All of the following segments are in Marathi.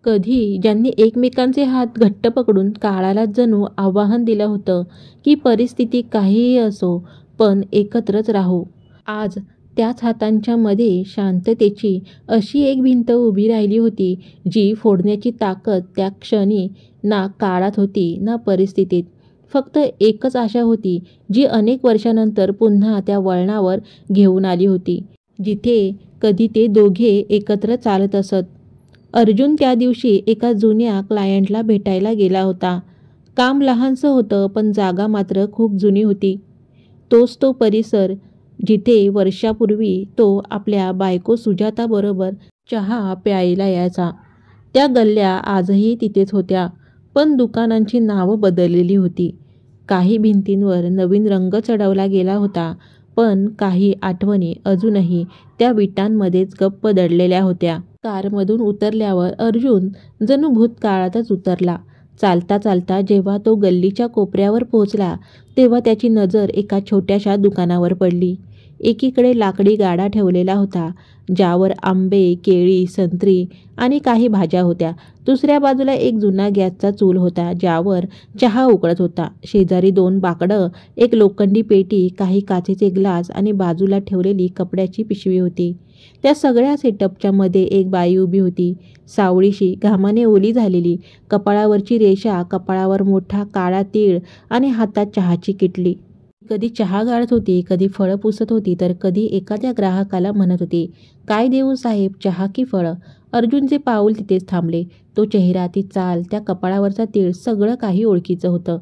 कधी ज्यांनी एकमेकांचे हात घट्ट पकडून काळाला जणू आव्हान दिलं होतं की परिस्थिती काहीही असो पण एकत्रच राहू. आज त्याच हातांच्या मध्ये शांततेची अशी एक भिंत उभी राहिली होती जी फोडण्याची ताकद त्या क्षणी ना काळात होती ना परिस्थितीत. फक्त एकच आशा होती जी अनेक वर्षानंतर पुन्हा त्या वळणावर घेऊन आली होती जिथे कधी ते दोघे एकत्र चालत असत. अर्जुन त्या दिवशी एका जुन्या क्लायंटला भेटायला गेला होता. काम लहानसं होतं पण जागा मात्र खूप जुनी होती. तोच तो परिसर जिथे वर्षापूर्वी तो आपल्या बायको सुजाताबरोबर चहा प्यायला यायचा. त्या गल्ल्या आजही तिथेच होत्या पण दुकानांची नावं बदललेली होती. काही भिंतींवर नवीन रंग चढवला गेला होता पण काही आठवणी अजूनही त्या विटांमध्येच गप्प दडलेल्या होत्या. कारमधून उतरल्यावर अर्जुन जणू भूतकाळातच उतरला. चालता चालता जेव्हा तो गल्लीच्या कोपऱ्यावर पोहोचला तेव्हा त्याची नजर एका छोट्याशा दुकानावर पडली. एकीकडे लाकडी गाडा ठेवलेला होता ज्यावर आंबे, केळी, संत्री आणि काही भाज्या होत्या. दुसऱ्या बाजूला एक जुना गॅसचा चूल होता ज्यावर चहा उकळत होता. शेजारी 2 बाकडं, एक लोखंडी पेटी, काही काचेचे ग्लास आणि बाजूला ठेवलेली कपड्याची पिशवी होती. त्या सगळ्या सेटअपच्या मध्ये एक बाई उभी होती, सावळीशी, घामाने ओली झालेली, कपाळावरची रेषा, कपाळावर मोठा काळा तीळ आणि हातात चहाची किटली. कधी चहा गाळत होती, कधी फळं पुसत होती तर कधी एखाद्या ग्राहकाला म्हणत होती, "काय देऊ साहेब, चहा की फळं?" अर्जुनचे पाऊल तिथेच थांबले. तो चेहरा, ती चाल, त्या कपाळावरचा तीळ सगळं काही ओळखीचं होतं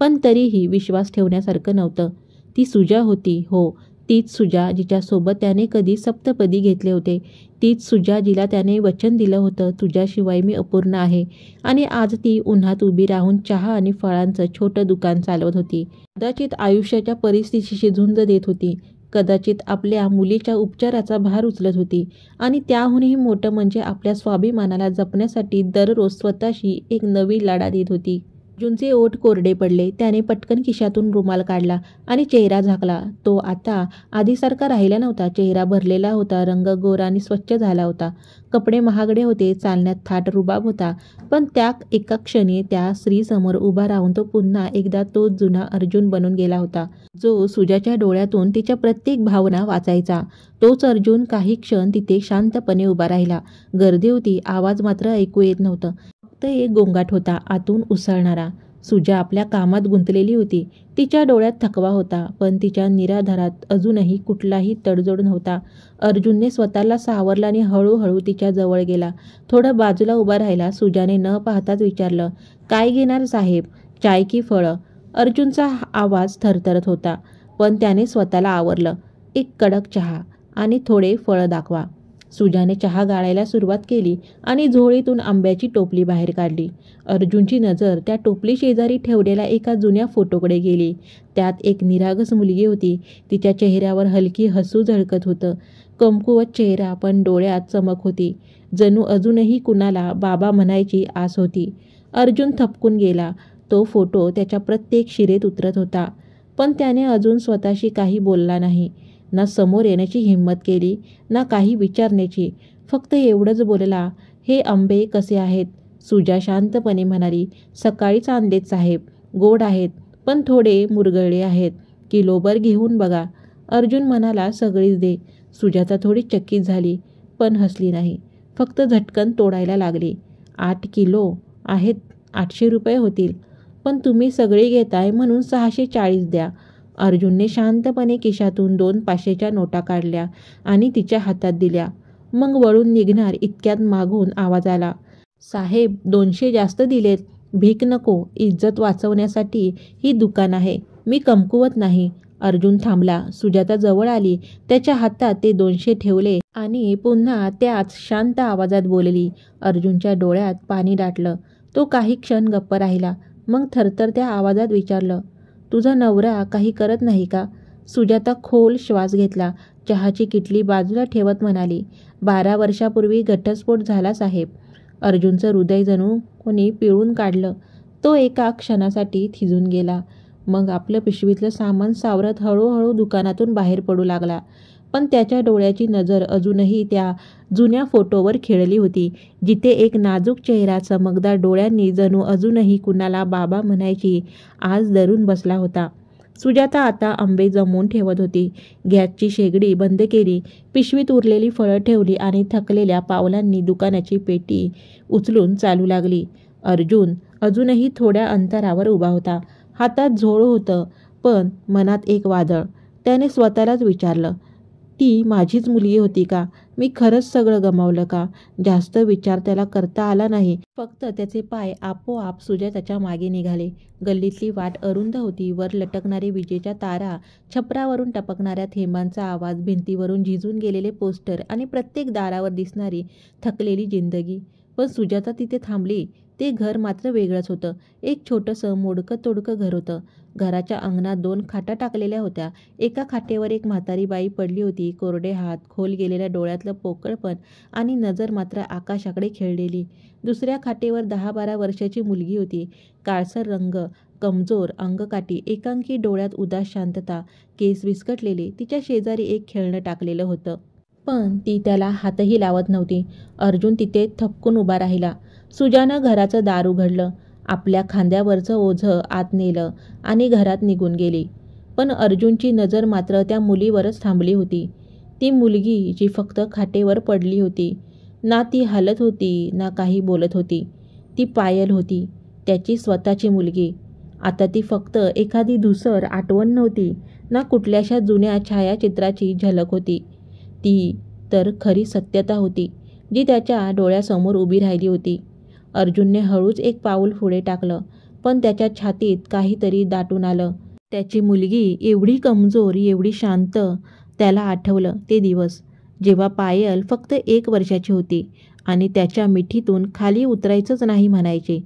पण तरीही विश्वास ठेवण्यासारखं नव्हतं. ती सुजा होती. हो, तीच सुजा जिच्यासोबत त्याने कधी सप्तपदी घेतले होते. तीच सुजा जिला त्याने वचन दिलं होतं, "तुझ्याशिवाय मी अपूर्ण आहे." आणि आज ती उन्हात उभी राहून चहा आणि फळांचं छोटं दुकान चालवत होती. कदाचित आयुष्याच्या परिस्थितीशी झुंज देत होती, कदाचित आपल्या मुलीच्या उपचाराचा भार उचलत होती आणि त्याहूनही मोठं म्हणजे आपल्या स्वाभिमानाला जपण्यासाठी दररोज स्वतःशी एक नवी लढा देत होती. अर्जुनचे ओठ कोरडे पडले. त्याने पटकन खिशातून रुमाल काढला आणि चेहरा झाकला. तो आता आधीसारखा राहिला नव्हता. चेहरा भरलेला होता, रंग गोरा आणि स्वच्छ झाला होता, कपडे महागडे होते, चालण्यात थाट रुबाब होता. पण त्या एका क्षणी त्या स्त्रीसमोर उभा राहून तो पुन्हा एकदा तोच जुना अर्जुन बनून गेला होता जो सुजाच्या डोळ्यातून तिच्या प्रत्येक भावना वाचायचा. तोच अर्जुन काही क्षण तिथे शांतपणे उभा राहिला. गर्दी होती, आवाज मात्र ऐकू येत नव्हतं. फक्त एक गोंगाट होता आतून उसळणारा. सुजा आपल्या कामात गुंतलेली होती. तिच्या डोळ्यात थकवा होता पण तिच्या निराधारात अजूनही कुठलाही तडजोड नव्हता. अर्जुनने स्वतःला सावरलं आणि हळूहळू तिच्या जवळ गेला. थोडं बाजूला उभा राहिला. सुजाने न पाहताच विचारलं, "काय घेणार साहेब, चाय की फळं?" अर्जुनचा आवाज थरथरत होता पण त्याने स्वतःला आवरलं, "एक कडक चहा आणि थोडे फळं दाखवा." सुजाने चहा गाळायला सुरुवात केली आणि झोळीतून आंब्याची टोपली बाहेर काढली. अर्जुनची नजर त्या टोपली शेजारी ठेवलेल्या एका जुन्या फोटोकडे गेली. त्यात एक निरागस मुलगी होती. तिच्या चेहऱ्यावर हलकी हसू झळकत होतं. कमकुवत चेहरा पण डोळ्यात चमक होती. जणू अजूनही कुणाला बाबा म्हणायची आस होती. अर्जुन थबकून गेला. तो फोटो त्याच्या प्रत्येक शिरेत उतरत होता पण त्याने अजून स्वतःशी काही बोलला नाही. ना समोर येण्याची हिंमत केली ना काही विचारण्याची. फक्त एवढंच बोलला, "हे आंबे कसे आहेत?" सुजा शांतपणे म्हणाली, "सकाळीच आणलेत साहेब, गोड आहेत पण थोडे मुरगळले आहेत. किलोभर घेऊन बघा." अर्जुन म्हणाला, "सगळीच दे." सुजाता थोडी चकित झाली पण हसली नाही, फक्त झटकन तोडायला लागली. "8 किलो आहेत, 800 रुपये होतील. पण तुम्ही सगळी घेताय म्हणून 640 द्या." अर्जुनने शांतपणे खिशातून 2 500च्या नोटा काढल्या आणि तिच्या हातात दिल्या. मग वळून निघणार इतक्यात मागून आवाज आला, "साहेब, 200 जास्त दिलेत." "भीक नको, इज्जत वाचवण्यासाठी ही दुकान आहे, मी कमकुवत नाही." अर्जुन थांबला. सुजाता जवळ आली, त्याच्या हातात ते 200 ठेवले आणि पुन्हा त्याच शांत आवाजात बोलली. अर्जुनच्या डोळ्यात पाणी दाटलं. तो काही क्षण गप्प राहिला. मग थरथरत्या आवाजात विचारलं, "तुझा नवरा काही करत नाही का?" सुजाता खोल श्वास घेतला. चहाची किटली बाजूला ठेवत म्हणाली, "12 वर्षापूर्वी घटस्फोट झाला साहेब." अर्जुनचं हृदय जणू कोणी पिळून काढलं. तो एका क्षणासाठी थिजून गेला. मग आपलं पिशवीतलं सामान सावरत हळूहळू दुकानातून बाहेर पडू लागला. पण त्याच्या डोळ्याची नजर अजूनही त्या जुन्या फोटोवर खेळली होती, जिथे एक नाजूक चेहरा चमकदार डोळ्यांनी जणू अजूनही कुणाला बाबा म्हणायची आज धरून बसला होता. सुजाता आता आंबे जमवून ठेवत होती. गॅसची शेगडी बंद केली, पिशवीत उरलेली फळं ठेवली आणि थकलेल्या पावलांनी दुकानाची पेटी उचलून चालू लागली. अर्जुन अजूनही थोड्या अंतरावर उभा होता. हातात झोळ होतं, पण मनात एक वादळ. त्याने स्वतःलाच विचारलं, ती माझीच मुलगी होती का? मी खरंच सगळं गमावलं का? जास्त विचार त्याला करता आला नाही. फक्त त्याचे पाय आपोआप सुजाताच्या मागे निघाले. गल्लीतली वाट अरुंद होती. वर लटकणारी विजेच्या तारा, छपरावरून टपकणाऱ्या थेंबांचा आवाज, भिंतीवरून झिजून गेलेले पोस्टर आणि प्रत्येक दारावर दिसणारी थकलेली जिंदगी. पण सुजाता तिथे थांबली. ते घर मात्र वेगळंच होतं. एक छोटंसं मोडकं तोडकं घर होतं. घराच्या अंगणात 2 खाटा टाकलेल्या होत्या. एका खाटेवर एक म्हातारी बाई पडली होती. कोरडे हात, खोल गेलेल्या डोळ्यातलं पोकळपण आणि नजर मात्र आकाशाकडे खेळलेली. दुसऱ्या खाटेवर 10-12 वर्षाची मुलगी होती. काळसर रंग, कमजोर अंगकाठी, एकांकी डोळ्यात उदास शांतता, केस विस्कटलेले. तिच्या शेजारी एक खेळणं टाकलेलं होतं, पण ती त्याला हातही लावत नव्हती. अर्जुन तिथे थबकून उभा राहिला. सुजानं घराचं दार उघडलं, आपल्या खांद्यावरचं ओझं आत नेलं आणि घरात निघून गेली. पण अर्जुनची नजर मात्र त्या मुलीवरच थांबली होती. ती मुलगी जी फक्त खाटेवर पडली होती. ना ती हलत होती, ना काही बोलत होती. ती पायल होती, त्याची स्वतःची मुलगी. आता ती फक्त एखादी धूसर आठवण नव्हती, ना कुठल्याशा जुन्या छायाचित्राची झलक होती. ती तर खरी सत्यता होती, जी त्याच्या डोळ्यासमोर उभी राहिली होती. अर्जुनने हळूच एक पाऊल पुढे टाकलं, पण त्याच्या छातीत काहीतरी दाटून आलं. त्याची मुलगी एवढी कमजोर, एवढी शांत. त्याला आठवलं ते दिवस, जेव्हा पायल फक्त 1 वर्षाची होती आणि त्याच्या मिठीतून खाली उतरायचंच नाही म्हणायचे.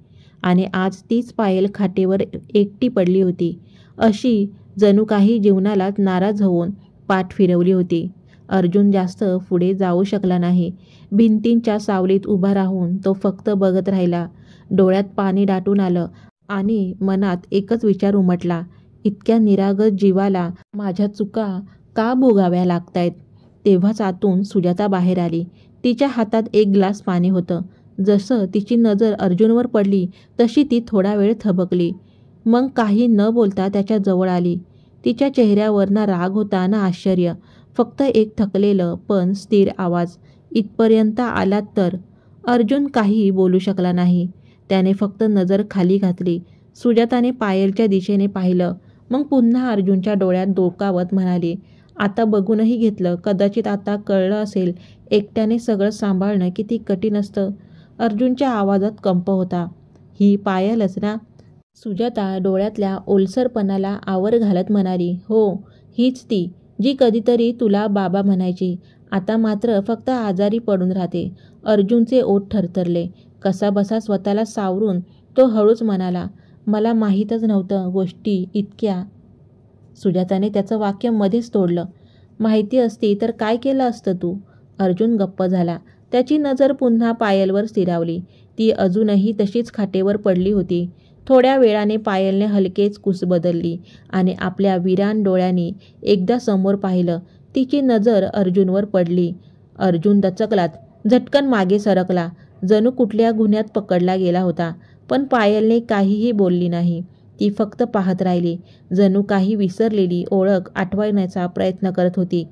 आणि आज तीच पायल खाटेवर एकटी पडली होती, अशी जणू काही जीवनालाच नाराज होऊन पाठ फिरवली होती. अर्जुन जास्त पुढे जाऊ शकला नाही. भिंतींच्या सावलीत उभा राहून तो फक्त बघत राहिला. डोळ्यात पाणी दाटून आलं आणि मनात एकच विचार उमटला, इतक्या निरागस जीवाला माझ्या चुका का भोगाव्या लागतायत? तेव्हाच आतून सुजाता बाहेर आली. तिच्या हातात एक ग्लास पाणी होतं. जसं तिची नजर अर्जुनवर पडली तशी ती थोडा वेळ थबकली. मग काही न बोलता त्याच्या जवळ आली. तिच्या चेहऱ्यावर ना राग होता ना आश्चर्य, फक्त एक थकलेलं पण स्थिर आवाज, इथपर्यंत आलात तर? अर्जुन काहीही बोलू शकला नाही. त्याने फक्त नजर खाली घातली. सुजाताने पायलच्या दिशेने पाहिलं, मग पुन्हा अर्जुनच्या डोळ्यात डोकावत म्हणाली, आता बघूनही घेतलं. कदाचित आता कळलं असेल एकट्याने सगळं सांभाळणं किती कठीण असतं. अर्जुनच्या आवाजात कंप होता. ही पायलच ना? सुजाता डोळ्यातल्या ओलसरपणाला आवर घालत म्हणाली, हो, हीच ती, जी कधीतरी तुला बाबा म्हणायची. आता मात्र फक्त आजारी पडून राहते. अर्जुनचे ओठ थरथरले. कसाबसा स्वतःला सावरून तो हळूच म्हणाला, मला माहीतच नव्हतं गोष्टी इतक्या. सुजाताने त्याचं वाक्य मध्येच तोडलं. माहिती असती तर काय केलं असतं तू? अर्जुन गप्प झाला. त्याची नजर पुन्हा पायलवर स्थिरावली. ती अजूनही तशीच खाटेवर पडली होती. थोड्या वेळाने पायलने हलकेच कूस बदलली आणि आपल्या विरान डोळ्यांनी एकदा समोर पाहिलं. तिची नजर अर्जुनवर पडली. अर्जुन दचकलात, झटकन मागे सरकला, जणू कुठल्या गुन्ह्यात पकडला गेला होता. पण पायलने काहीही बोलली नाही. ती फक्त पाहत राहिली, जणू काही विसरलेली ओळख आठवण्याचा प्रयत्न करत होती.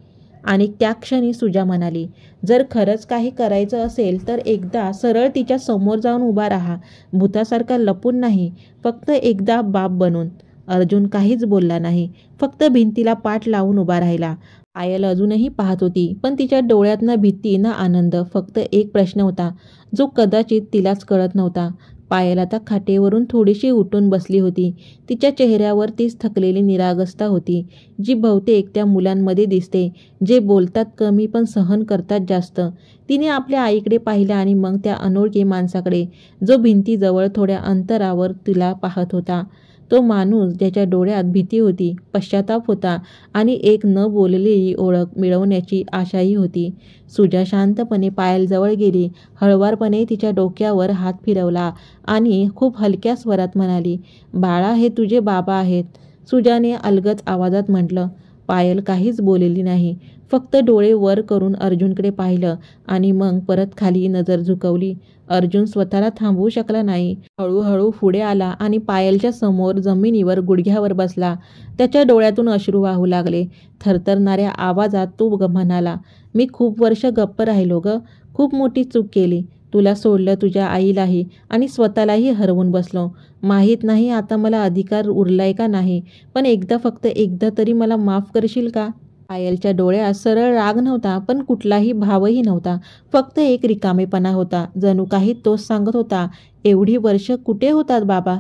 आणि त्या क्षणी सुजा म्हणाली, जर खरंच काही करायचं असेल तर एकदा सरळ तिच्या समोर जाऊन उभा राहा, भूतासारखा लपून नाही, फक्त एकदा बाप बनून. अर्जुन काहीच बोलला नाही, फक्त भिंतीला पाठ लावून उभा राहिला. पायल अजूनही पाहत होती, पण तिच्या डोळ्यात ना भीती ना आनंद, फक्त एक प्रश्न होता, जो कदाचित तिलाच कळत नव्हता. पायल आता खाटेवरून थोडीशी उठून बसली होती. तिच्या चेहऱ्यावर तीच थकलेली निरागसता होती, जी बहुतेक त्या मुलांमध्ये दिसते, जे बोलतात कमी पण सहन करतात जास्त. तिने आपल्या आईकडे पाहिलं आणि मग त्या अनोळखी माणसाकडे, जो भिंतीजवळ थोड्या अंतरावर तिला पाहत होता. तो माणूस ज्याच्या डोळ्यात भीती होती, पश्चाताप होता आणि एक न बोललेली ओळख मिळवण्याची आशाही होती. सुजा शांतपणे पायलजवळ गेली, हळुवारपणे तिच्या डोक्यावर हात फिरवला आणि खूप हलक्या स्वरात म्हणाली, बाळा, हे तुझे बाबा आहेत. सुजाने अलगद आवाजात म्हटलं, पायल काहीच बोलली नाही, फक्त डोळे वर करून अर्जुनकडे पाहिलं आणि मग परत खाली नजर झुकवली. अर्जुन स्वतःला थांबवू शकला नाही. हळूहळू पुढे आला आणि पायलच्या समोर जमिनीवर गुडघ्यावर बसला. त्याच्या डोळ्यातून अश्रू वाहू लागले. थरथरणाऱ्या आवाजात तो म्हणाला, मी खूप वर्ष गप्प राहिलो ग, खूप मोठी चूक केली. तुला सोडलं, तुझ्या आईलाही आणि स्वतःलाही हरवून बसलो. माहीत नाही आता मला अधिकार उरलाय का नाही, पण एकदा, फक्त एकदा तरी मला माफ करशील का? पायलच्या डोळ्यात सरळ राग नव्हता, पण कुठलाही भावही नव्हता. फक्त एक रिकामेपणा होता. जणू काही तोच सांगत होता, एवढी वर्ष कुठे होतात बाबा?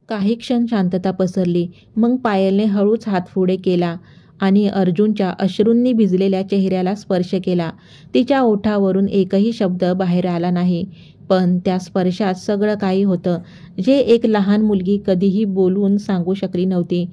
काही क्षण शांतता पसरली. मग पायलने हळूच हात पुढे केला आणि अर्जुनच्या अश्रूंनी भिजलेल्या चेहऱ्याला स्पर्श केला. तिच्या ओठावरून एकही शब्द बाहेर आला नाही, पण त्या स्पर्शात सगळं काही होतं, जे एक लहान मुलगी कधीही बोलून सांगू शकली नव्हती.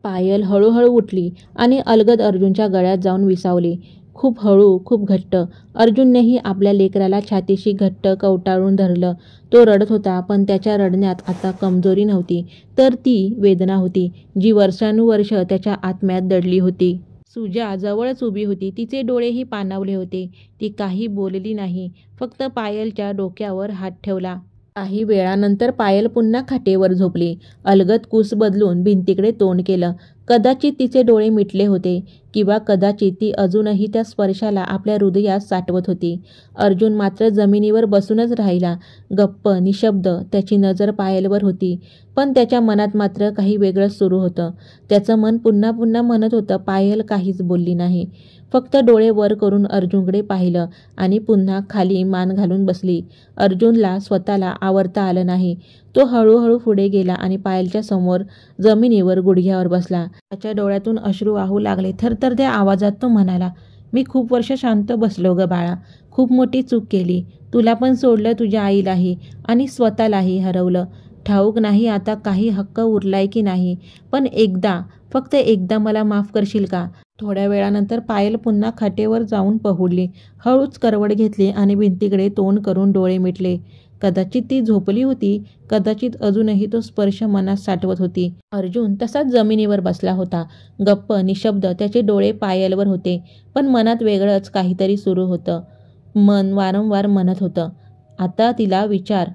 पायल हळूहळू उठली आणि अलगद अर्जुनच्या गळ्यात जाऊन विसावली. खूप हळू, खूप घट्ट. अर्जुननेही आपल्या लेकराला छातीशी घट्ट कवटाळून धरलं. तो रडत होता, पण त्याच्या रडण्यात आता कमजोरी नव्हती, तर ती वेदना होती, जी वर्षानुवर्ष त्याच्या आत्म्यात दडली होती. सुजा जवळच उभी होती. तिचे डोळेही पाणावले होते. ती काही बोलली नाही, फक्त पायलच्या डोक्यावर हात ठेवला. काही वेळानंतर पायल पुन्हा खाटेवर झोपली. अलगद कूस बदलून भिंतीकडे तोंड केलं. कदाचित तिचे डोळे मिटले होते, किंवा कदाचित ती अजूनही त्या स्पर्शाला आपल्या हृदयात साठवत होती. अर्जुन मात्र जमिनीवर बसूनच राहिला, गप्प, निशब्द. त्याची नजर पायलवर होती, पण त्याच्या मनात मात्र काही वेगळंच सुरू होतं. त्याचं मन पुन्हा पुन्हा म्हणत होतं, पायल काहीच बोलली नाही, फक्त डोळे वर करून अर्जुनकडे पाहिलं आणि पुन्हा खाली मान घालून बसली. अर्जुनला स्वतःला आवरता आलं नाही. तो हळूहळू पुढे गेला आणि पायलच्या समोर जमिनीवर गुडघ्यावर बसला. त्याच्या डोळ्यातून अश्रू वाहू लागले. थरथरत्या आवाजात तो म्हणाला, मी खूप वर्ष शांत बसलो ग बाळा, खूप मोठी चूक केली. तुला पण सोडलं, तुझ्या आईलाही आणि स्वतःलाही हरवलं. ठाऊक नाही आता काही हक्क उरलाय की नाही, पण एकदा, फक्त एकदा मला माफ करशील का? थोड्या वेळानंतर पायल पुन्हा खाटेवर जाऊन पहुडली. हळूच करवड घेतली आणि भिंतीकडे तोंड करून डोळे मिटले. कदाचित ती झोपली होती, कदाचित अजूनही तो स्पर्श मनात साठवत होती. अर्जुन तसाच जमिनीवर बसला होता, गप्प, निशब्द. त्याचे डोळे पायलवर होते, पण मनात वेगळंच काहीतरी सुरू होतं. मन वारंवार म्हणत होतं, आता तिला विचार,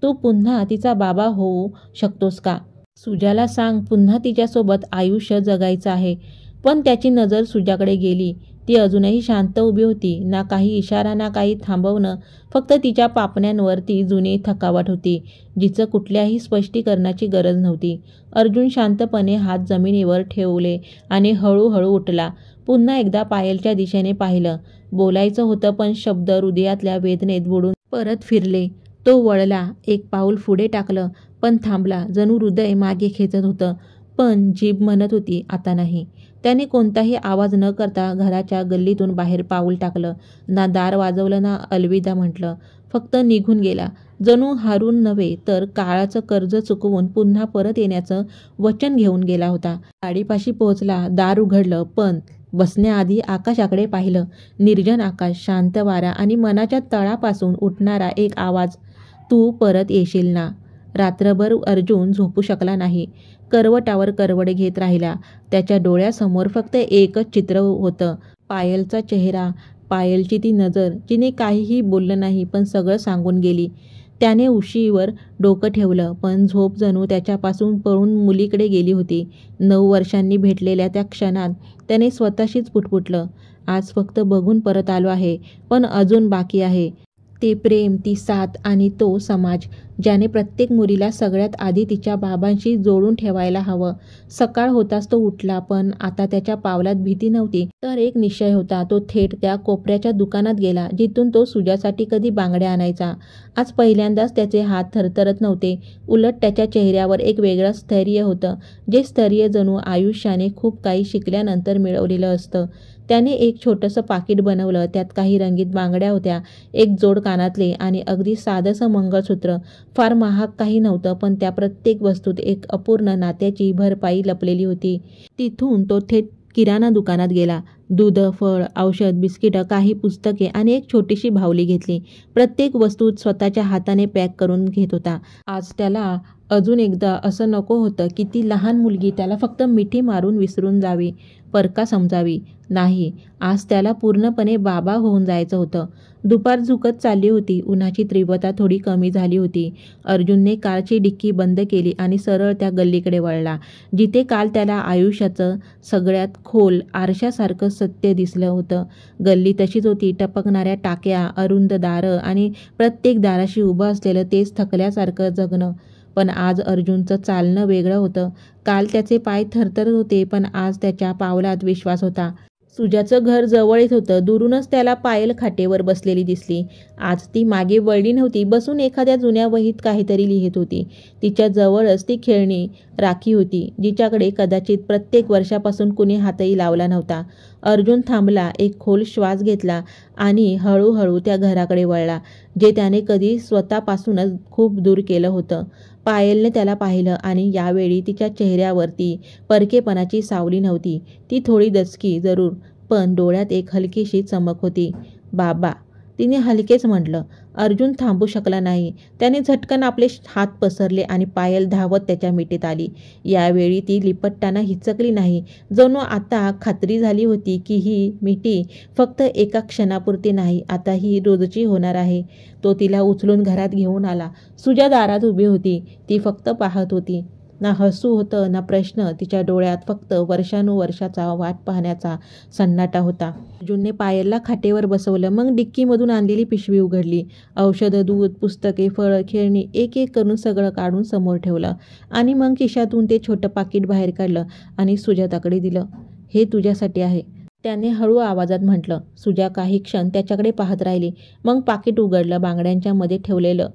तू पुन्हा तिचा बाबा होऊ शकतोस का? सुजाला सांग, पुन्हा तिच्यासोबत आयुष्य जगायचं आहे. पण त्याची नजर सुजाकडे गेली. ती अजूनही शांत उभी होती. ना काही इशारा, ना काही थांबवणं. फक्त तिच्या पापण्यांवर ती जुनी थकावट होती, जिचं कुठल्याही स्पष्टीकरणाची गरज नव्हती. अर्जुन शांतपणे हात जमिनीवर ठेवले आणि हळूहळू उठला. पुन्हा एकदा पायलच्या दिशेने पाहिलं. बोलायचं होतं, पण शब्द हृदयातल्या वेदनेत बुडून परत फिरले. तो वळला, एक पाऊल पुढे टाकलं, पण थांबला. जणू हृदय मागे खेचत होतं, पण जीभ म्हणत होती, आता नाही. त्याने कोणताही आवाज न करता घराच्या गल्लीतून बाहेर पाऊल टाकलं. ना दार वाजवलं, ना अलविदा म्हटलं. फक्त निघून गेला. जणू हारून नव्हे, तर काळाचं कर्ज चुकवून पुन्हा परत येण्याचं वचन घेऊन गेला होता. गाडीपाशी पोहोचला. दार उघडलं, पण बसण्याआधी आकाशाकडे पाहिलं. निर्जन आकाश, शांत वारा आणि मनाच्या तळापासून उठणारा एक आवाज, तू परत येशील ना? रात्रभर अर्जुन झोपू शकला नाही. करवटावर करवट घेत राहिला. त्याच्या डोळ्यासमोर फक्त एकच चित्र होतं, पायलचा चेहरा, पायलची ती नजर, जिने काहीही बोललं नाही, पण सगळं सांगून गेली. त्याने उशीवर डोकं ठेवलं, पण झोप जणू त्याच्यापासून पळून मुलीकडे गेली होती. 9 वर्षांनी भेटलेल्या त्या क्षणात त्याने स्वतःशीच पुटपुटलं, आज फक्त बघून परत आलो आहे, पण अजून बाकी आहे. ते प्रेम, ती साथ आणि तो समाज, ज्याने प्रत्येक मुलीला सगळ्यात आधी तिच्या बाबांशी जोडून ठेवायला हवं. सकाळ होताच तो उठला, पण आता त्याच्या पावलात भीती नव्हती, तर एक निश्चय होता. तो थेट त्या कोपऱ्याच्या दुकानात गेला, जिथून तो सुजासाठी कधी बांगड्या आणायचा. आज पहिल्यांदाच त्याचे हात थरथरत नव्हते. उलट त्याच्या चेहऱ्यावर एक वेगळं स्थैर्य होतं, जे स्थैर्य जणू आयुष्याने खूप काही शिकल्यानंतर मिळवलेलं असतं. त्याने एक छोटंसं पाकिट बनवलं. त्यात काही रंगीत बांगड्या होत्या, एक जोड कानातले आणि अगदी साधंसं मंगळसूत्र. फार महाग काही नव्हतं, पण त्या प्रत्येक वस्तूत एक अपूर्ण नात्याची भरपाई लपलेली होती. तिथून तो थेट किराणा दुकानात गेला. दूध, फळ, औषध, बिस्किटं, काही पुस्तके आणि एक छोटीशी बाहुली घेतली. प्रत्येक वस्तू स्वतःच्या हाताने पॅक करून घेत होता. आज त्याला अजून एकदा असं नको होतं की ती लहान मुलगी त्याला फक्त मिठी मारून विसरून जावी. परका समजावी. नाही, आज त्याला पूर्णपणे बाबा होऊन जायचं होतं. दुपार झुकत चालली होती. उन्हाची तीव्रता थोडी कमी झाली होती. अर्जुनने कारची डिक्की बंद केली आणि सरळ त्या गल्लीकडे वळला, जिथे काल त्याला आयुष्याचं सगळ्यात खोल आरशासारखं सत्य दिसलं होतं. गल्ली तशीच होती. टपकणाऱ्या टाक्या, अरुंद दारं आणि प्रत्येक दाराशी उभं असलेलं तेच थकल्यासारखं जगणं. पण आज अर्जुनचं चालणं वेगळं होतं. काल त्याचे पाय थरथरत होते, पण आज त्याच्या पावलात विश्वास होता. सुजाचं घर जवळ येत होतं. दुरूनच त्याला पायल खाटेवर बसलेली दिसली. आज ती मागे वळली नव्हती. बसून एखाद्या जुन्या वहीत काहीतरी लिहित होती. तिच्या जवळच ती खेळणी राखी होती, जिच्याकडे कदाचित प्रत्येक वर्षापासून कुणी हातही लावला नव्हता. अर्जुन थांबला, एक खोल श्वास घेतला आणि हळूहळू त्या घराकडे वळला, जे त्याने कधी स्वतःपासूनच खूप दूर केलं होतं. पायलने त्याला पाहिलं आणि यावेळी तिच्या चेहऱ्यावरती परकेपणाची सावली नव्हती. ती थोडी दचकी जरूर, पण डोळ्यात एक हलकीशी चमक होती. बाबा, तिने हलकेच म्हटलं. अर्जुन थांबू शकला नाही. त्याने झटकन आपले हात पसरले आणि पायल धावत त्याच्या मिठीत आली. यावेळी ती लिपटताना हिचकली नाही. जणू आता खात्री झाली होती की ही मिठी फक्त एका क्षणापुरती नाही, आता ही रोजची होणार आहे. तो तिला उचलून घरात घेऊन आला. सुजा दारात उभी होती. ती फक्त पाहत होती. ना हसू होतं ना प्रश्न. तिच्या डोळ्यात फक्त वर्षानुवर्षाचा वाट पाहण्याचा सन्नाटा होता. अर्जुनने पायलला खाटेवर बसवलं. मग डिक्कीमधून आणलेली पिशवी उघडली. औषधं, दूध, पुस्तके, फळं, खेळणी एक एक करून सगळं काढून समोर ठेवलं. आणि मग खिशातून ते छोटं पाकीट बाहेर काढलं आणि सुजाताकडे दिलं. हे तुझ्यासाठी आहे, त्याने हळू आवाजात म्हटलं. सुजा काही क्षण त्याच्याकडे पाहत राहिली. मग पाकीट उघडलं. बांगड्यांच्या मध्ये ठेवलेलं.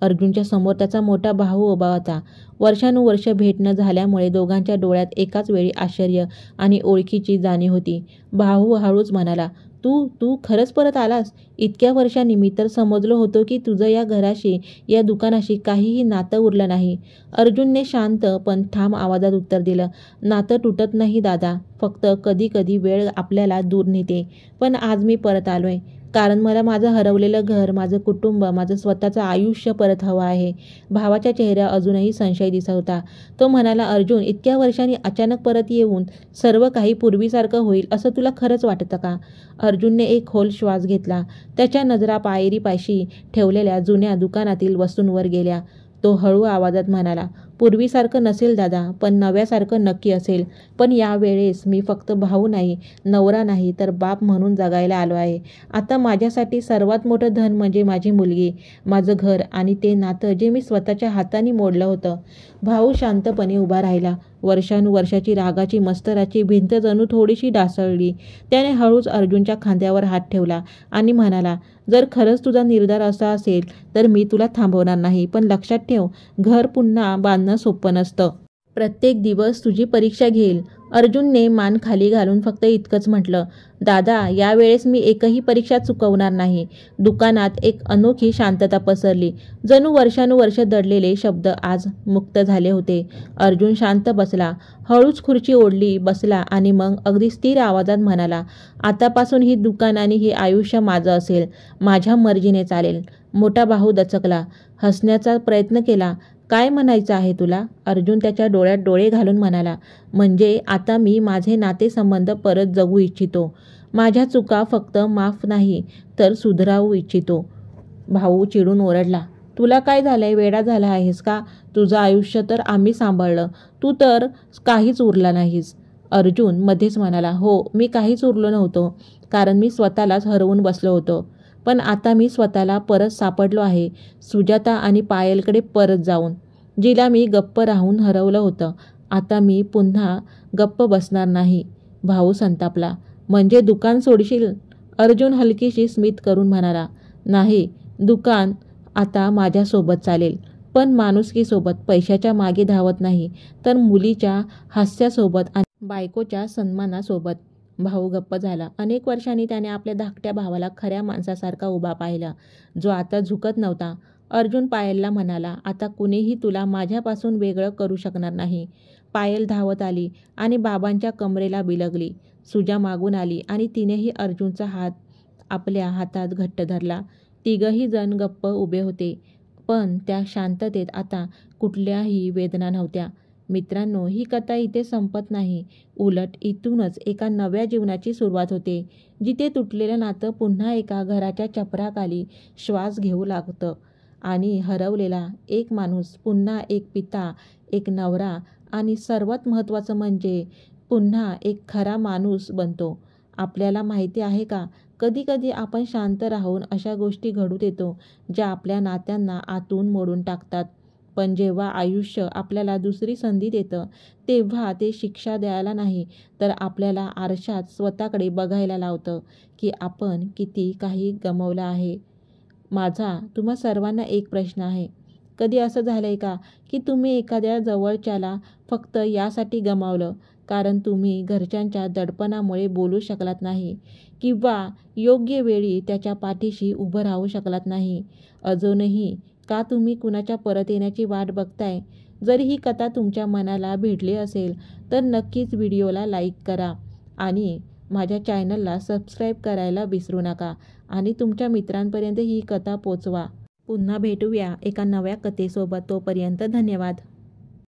अर्जुनच्या समोर त्याचा मोठा भाऊ उभा होता. वर्षानुवर्ष भेट न झाल्यामुळे दोघांच्या डोळ्यात एकाच वेळी आश्चर्य आणि ओळखीची जाणीव होती. भाऊ हळूच म्हणाला, तू तू खरंच परत आलास? इतक्या वर्षांनी मी तर समजलो होतो की तुझं या घराशी, या दुकानाशी काहीही नातं उरलं नाही. अर्जुनने शांत पण ठाम आवाजात उत्तर दिलं, नातं तुटत नाही दादा, फक्त कधी कधी वेळ आपल्याला दूर नेते. पण आज मी परत आलोय, कारण मला माझं हरवलेलं घर, माझं कुटुंब, माझं स्वतःचं आयुष्य परत हवं आहे. भावाच्या चेहऱ्यावर अजूनही संशय दिसत होता. तो म्हणाला, अर्जुन, इतक्या वर्षांनी अचानक परत येऊन सर्व काही पूर्वीसारखं होईल असं तुला खरंच वाटतं का? अर्जुनने एक खोल श्वास घेतला. त्याच्या नजरा पायरीपाशी ठेवलेल्या जुन्या दुकानातील वस्तूंवर गेल्या. तो हळू आवाजात म्हणाला, पूर्वीसारखं नसेल दादा, पण नव्यासारखं नक्की असेल. पण यावेळेस मी फक्त भाऊ नाही, नवरा नाही, तर बाप म्हणून जगायला आलो आहे. आता माझ्यासाठी सर्वात मोठं धन म्हणजे माझी मुलगी, माझं घर आणि ते नातं जे मी स्वतःच्या हाताने मोडलं होतं. भाऊ शांतपणे उभा राहिला. वर्षानुवर्षाची रागाची मस्तराची भिंत जणू थोडीशी ढासळली. त्याने हळूच अर्जुनच्या खांद्यावर हात ठेवला आणि म्हणाला, जर खरंच तुझा निर्धार असा असेल तर मी तुला थांबवणार नाही. पण लक्षात ठेव, घर पुन्हा बांधणं सोपं नसतं. प्रत्येक दिवस तुझी परीक्षा घेईल. अर्जुनने मान खाली घालून फक्त इतकंच म्हटलं, दादा, यावेळेस मी एकही परीक्षा चुकवणार नाही. दुकानात एक अनोखी शांतता पसरली. जणू वर्षानुवर्ष दडलेले शब्द आज मुक्त झाले होते. अर्जुन शांत बसला. हळूच खुर्ची ओढली, बसला आणि मग अगदी स्थिर आवाजात म्हणाला, आतापासून ही दुकान आणि हे आयुष्य माझं असेल. माझ्या मर्जीने चालेल. मोठा भाऊ दचकला. हसण्याचा प्रयत्न केला. काय म्हणायचं आहे तुला? अर्जुन त्याच्या डोळ्यात डोळे घालून म्हणाला, म्हणजे आता मी माझे नातेसंबंध परत जगू इच्छितो. माझ्या चुका फक्त माफ नाही तर सुधारवू इच्छितो. भाऊ चिडून ओरडला, तुला काय झालंय? वेडा झाला आहेस का? तुझं आयुष्य तर आम्ही सांभाळलं, तू तर काहीच उरला नाहीस. अर्जुन मध्येच म्हणाला, हो, मी काहीच उरलो नव्हतो, कारण मी स्वतःलाच हरवून बसलो होतो. पण आता मी स्वतःला परत सापडलो आहे, सुजाता आणि पायलकडे परत जाऊन, जिला मी गप्प राहून हरवलं होतं. आता मी पुन्हा गप्प बसणार नाही. भाऊ संतापला, म्हणजे दुकान सोडशील? अर्जुन हलकीशी स्मित करून म्हणाला, नाही, दुकान आता माझ्यासोबत चालेल, पण माणुसकीसोबत, पैशाच्या मागे धावत नाही, तर मुलीच्या हास्यासोबत आणि बायकोच्या सन्मानासोबत. भाऊ गप्प झाला. अनेक वर्षांनी त्याने आपल्या धाकट्या भावाला खऱ्या माणसासारखा उभा पाहिला, जो आता झुकत नव्हता. अर्जुन पायलला म्हणाला, आता कुणीही तुला माझ्यापासून वेगळं करू शकणार नाही. पायल धावत आली आणि बाबांच्या कमरेला बिलगली. सुजा मागून आली आणि तिनेही अर्जुनचा हात आपल्या हातात घट्ट धरला. तिघही जण गप्प उभे होते, पण त्या शांततेत आता कुठल्याही वेदना नव्हत्या. मित्रांनो, ही कथा इथे संपत नाही. उलट इथूनच एका नव्या जीवनाची सुरुवात होते, जिथे तुटलेलं नातं पुन्हा एका घराच्या छपराखाली श्वास घेऊ लागतं आणि हरवलेला एक माणूस पुन्हा एक पिता, एक नवरा आणि सर्वात महत्त्वाचं म्हणजे पुन्हा एक खरा माणूस बनतो. आपल्याला माहिती आहे का, कधी-कधी आपण शांत राहून अशा गोष्टी घडू देतो, ज्या आपल्या नात्यांना आतून मोडून टाकतात. पण जेव्हा आयुष्य आपल्याला दुसरी संधी देतं, तेव्हा ते शिक्षा द्यायला नाही, तर आपल्याला आरशात स्वतःकडे बघायला लावतं, की आपण किती काही गमावलं आहे. माझा तुम्हा सर्वांना एक प्रश्न आहे. कधी असं झालंय का, की तुम्ही एखाद्या जवळच्याला फक्त यासाठी गमावलं, कारण तुम्ही घरच्यांच्या दडपणामुळे बोलू शकलात नाही किंवा योग्य वेळी त्याच्या पाठीशी उभं राहू शकलात नाही? अजूनही का तुम्ही कुणाच्या परत येण्याची वाट बघताय? जर ही कथा तुमच्या मनाला भिडली असेल, तर नक्कीच व्हिडिओला लाईक करा आणि माझ्या चॅनलला सबस्क्राईब करायला विसरू नका आणि तुमच्या मित्रांपर्यंत ही कथा पोचवा. पुन्हा भेटूया एका नव्या कथेसोबत. तोपर्यंत धन्यवाद.